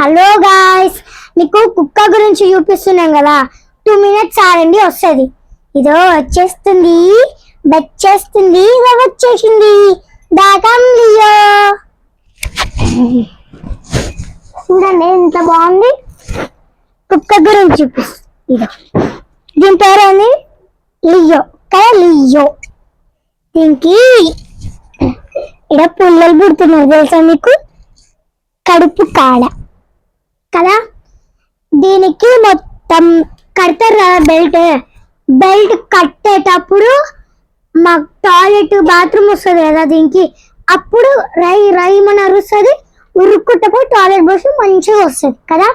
Hello guys, మీకు కుక్క గురించి చూపిస్తున్నాం కదా. 2 minutes ఆడండి వస్తుంది. ఇదో వచ్చేస్తుంది, వచ్చేసింది. దాకం లియో, చూడండి ఎంత బాగుంది. కుక్క గురించి చూపిస్తుంది. దీని పేరు ఏంది? లియో కదా, లియో. దీనికి ఇక్కడ పుల్లలు పుడుతున్నాయి తెలుసా మీకు, కడుపు కాడ కదా. దీనికి మొత్తం కడతారు కదా బెల్ట్ కట్టేటప్పుడు మా టాయిలెట్ బాత్రూమ్ వస్తుంది కదా దీనికి, అప్పుడు రై మన అరుస్తుంది. ఉరుక్కుంటపోయి టాయిలెట్ పోసి మంచిగా వస్తుంది కదా.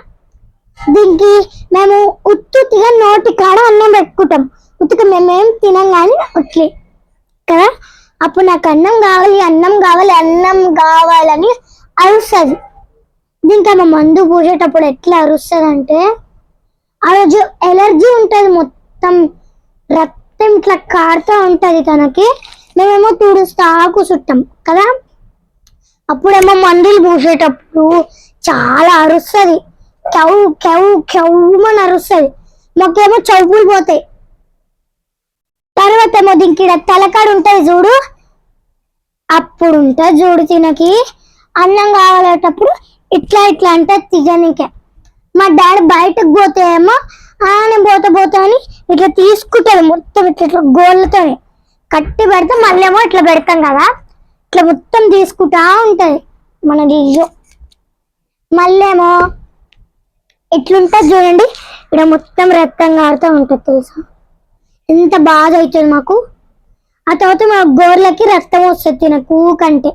దీనికి మేము ఉత్తుగా నోటి కాడ అన్నం పెట్టుకుంటాం. ఉత్తుగా మేమేం తినం కానీ అట్లే కదా. అప్పుడు నాకు అన్నం కావాలని అరుస్తుంది. దీనికి ఆమె మందు పూసేటప్పుడు ఎట్లా అరుస్తుంది అంటే, ఆ రోజు ఎలర్జీ ఉంటుంది, మొత్తం రక్తం ఇట్లా కారుతూ ఉంటుంది తనకి. మేమేమో తుడుస్తా కూర్చుంటాం కదా. అప్పుడేమో మందులు పూసేటప్పుడు చాలా అరుస్తుంది, కెవ్ కెవ్ కెవ్వమని అరుస్తుంది. మాకేమో చౌపులు పోతాయి. తర్వాత ఏమో దీనికి తలకాడు ఉంటుంది చూడు, అప్పుడు ఉంటుంది చూడు తినకి అన్నం కావాలేటప్పుడు ఇట్లా అంటే తిననికే. మా డాడీ బయటకు పోతే ఏమో నేను పోతా అని ఇట్లా తీసుకుంటుంది మొత్తం ఇట్లా గోళ్ళతో కట్టి పెడితే మళ్ళీ ఏమో ఇట్లా పెడతాం కదా, ఇట్లా మొత్తం తీసుకుంటా ఉంటుంది మనది. మళ్ళీ ఏమో ఇట్లుంటుంది చూడండి, ఇక్కడ మొత్తం రక్తం కారుతూ ఉంటుంది తెలుసా. ఎంత బాధ అవుతుంది మాకు. ఆ తర్వాత మా గోర్లకి రక్తం వస్తుంది తినకు కంటే.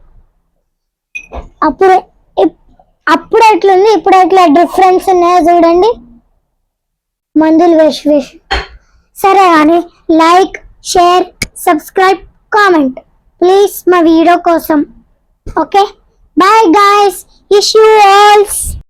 అప్పుడు ఎట్లుంది ఇప్పుడు ఎట్లా డిఫరెన్స్ ఉన్నాయో చూడండి, మందులు వేసి. సరే కానీ like, share, subscribe, comment please మా వీడియో కోసం. Okay, bye guys, wish you all.